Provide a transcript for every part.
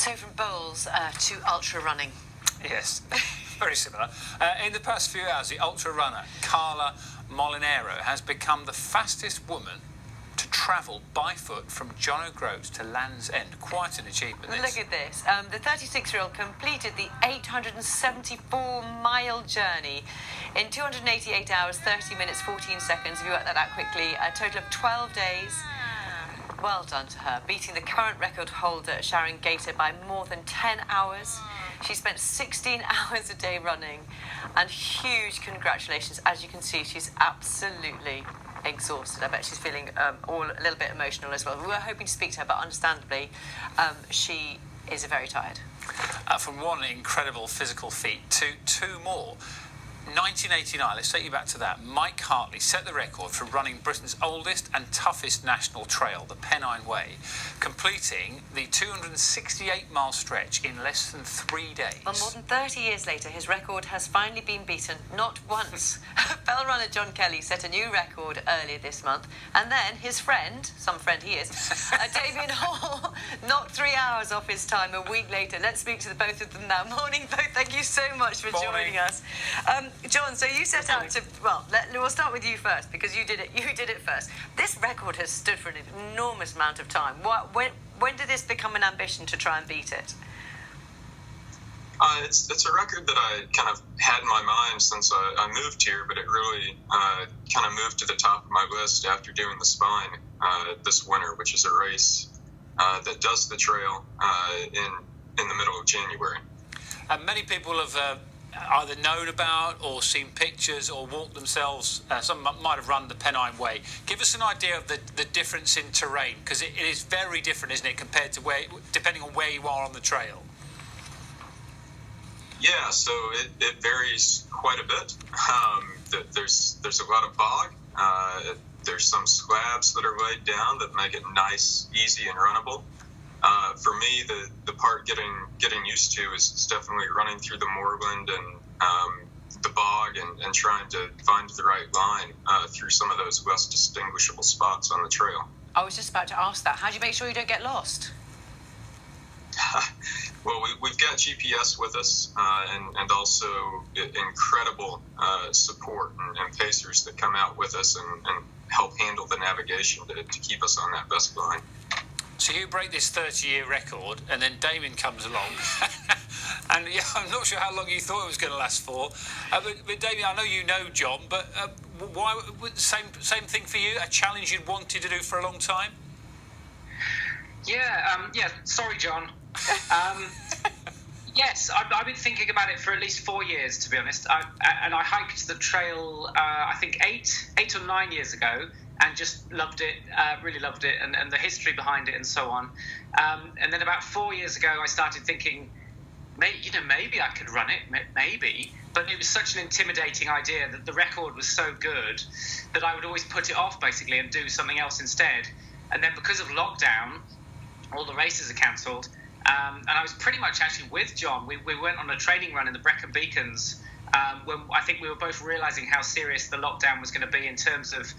So from bowls to ultra running. Yes, very similar. In the past few hours, the ultra runner Carla Molinero has become the fastest woman to travel by foot from John O'Groats to Land's End. Quite an achievement. Look at this. The 36-year-old completed the 874-mile journey in 288 hours, 30 minutes, 14 seconds. If you work that out quickly, a total of 12 days. Well done to her, beating the current record holder, Sharon Gator, by more than 10 hours. She spent 16 hours a day running, and huge congratulations. As you can see, she's absolutely exhausted. I bet she's feeling a little bit emotional as well. We were hoping to speak to her, but understandably, she is very tired. From one incredible physical feat to two more. 1989, let's take you back to that. Mike Hartley set the record for running Britain's oldest and toughest national trail, the Pennine Way, completing the 268-mile stretch in less than 3 days. Well, more than 30 years later, his record has finally been beaten, not once. Fell runner John Kelly set a new record earlier this month, and then his friend, some friend he is, Damien Hall, knocked 3 hours off his time a week later. Let's speak to the both of them now. Morning, both. Thank you so much for joining us. John, so you set out to... Well, we'll start with you first, because you did it first. This record has stood for an enormous amount of time. When did this become an ambition to try and beat it? It's a record that I kind of had in my mind since I moved here, but it really kind of moved to the top of my list after doing the Spine this winter, which is a race that does the trail in the middle of January. Many people have either known about or seen pictures or walked themselves. Some might have run the Pennine Way. Give us an idea of the difference in terrain, because it is very different, isn't it, compared to depending on where you are on the trail? Yeah, so it varies quite a bit. There's a lot of bog. There's some slabs that are laid down that make it nice, easy, and runnable. For me, the part getting used to is definitely running through the moorland and the bog and trying to find the right line through some of those less distinguishable spots on the trail. I was just about to ask that. How do you make sure you don't get lost? Well, we've got GPS with us and also incredible support and pacers that come out with us and help handle the navigation to keep us on that best line. So you break this 30-year record, and then Damien comes along, and yeah, I'm not sure how long you thought it was going to last for. But Damien, I know you know John, but why? Same thing for you? A challenge you'd wanted to do for a long time? Yeah. Sorry, John. Yes, I've been thinking about it for at least 4 years, to be honest. I hiked the trail, I think 8 or 9 years ago, and just loved it, really loved it, and the history behind it and so on. And then about 4 years ago, I started thinking, maybe I could run it, maybe. But it was such an intimidating idea that the record was so good that I would always put it off, basically, and do something else instead. And then because of lockdown, all the races are cancelled. And I was pretty much actually with John. We went on a training run in the Brecon Beacons when I think we were both realising how serious the lockdown was going to be in terms of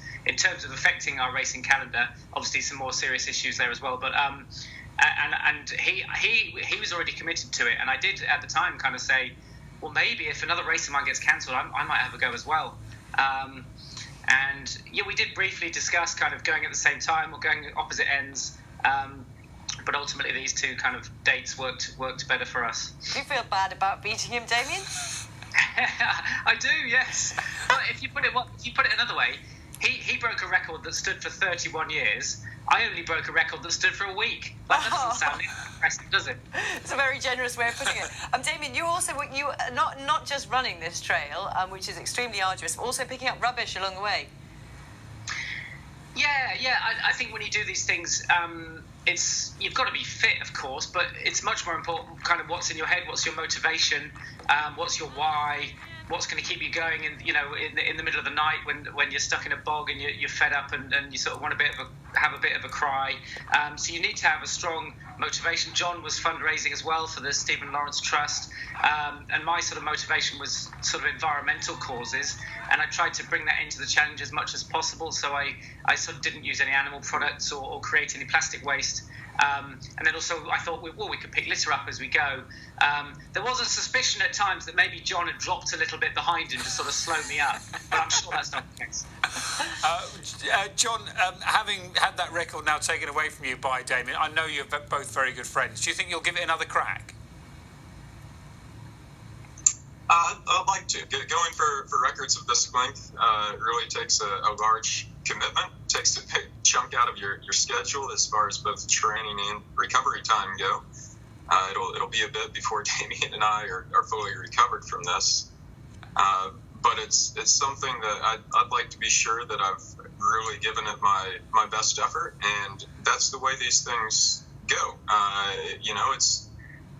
affecting our racing calendar. Obviously, some more serious issues there as well. But and he was already committed to it, and I did at the time kind of say, well, maybe if another race of mine gets cancelled, I might have a go as well. And yeah, we did briefly discuss kind of going at the same time or going at opposite ends. But ultimately, these two kind of dates worked better for us. Do you feel bad about beating him, Damien? I do, yes. But if you put it another way, he broke a record that stood for 31 years. I only broke a record that stood for a week. That doesn't sound impressive, does it? It's a very generous way of putting it. Damien, you not just running this trail, which is extremely arduous, but also picking up rubbish along the way. Yeah. I think when you do these things, you've got to be fit, of course, but it's much more important kind of what's in your head, what's your motivation, what's your why, what's going to keep you going in the middle of the night when you're stuck in a bog and you're fed up and you sort of want a bit of have a bit of a cry. So you need to have a strong motivation. John was fundraising as well for the Stephen Lawrence Trust, and my sort of motivation was sort of environmental causes, and I tried to bring that into the challenge as much as possible. So I sort of didn't use any animal products or create any plastic waste. And then also I thought, we could pick litter up as we go. There was a suspicion at times that maybe John had dropped a little bit behind him to sort of slow me up, but I'm sure that's not the case. John, having had that record now taken away from you by Damien, I know you're both very good friends. Do you think you'll give it another crack? I'd like to. Going for records of this length really takes a large commitment. It takes a big chunk out of your schedule as far as both training and recovery time go. It'll be a bit before Damien and I are fully recovered from this. But it's something that I'd like to be sure that I've really given it my best effort, and that's the way these things go.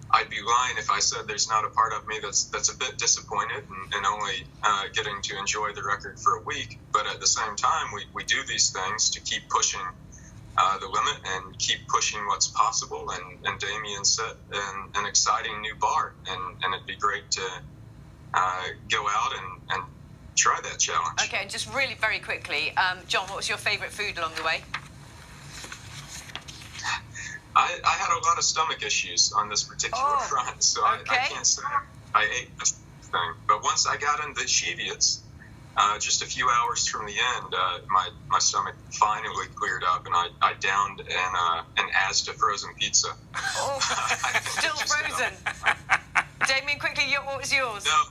I'd be lying if I said there's not a part of me that's a bit disappointed and only getting to enjoy the record for a week. But at the same time, we do these things to keep pushing the limit and keep pushing what's possible. And Damien set an exciting new bar, and it'd be great to go out and try that challenge. Okay, and just really very quickly, John, what was your favourite food along the way? I had a lot of stomach issues on this particular front, so okay. I can't say I ate this thing. But once I got into Cheviots, just a few hours from the end, my stomach finally cleared up, and I downed an Asda frozen pizza. Oh, still frozen. Damien, quickly, what was yours? No.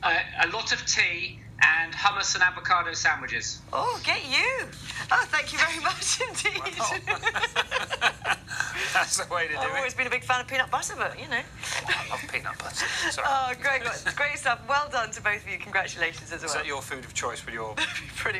A lot of tea and hummus and avocado sandwiches. Oh, get you. Oh, thank you very much indeed. Well, that's the way to do I've it. always been a big fan of peanut butter, but, you know. I love peanut butter. Sorry. Oh, great stuff. Well done to both of you. Congratulations as well. Is that your food of choice with your... Pretty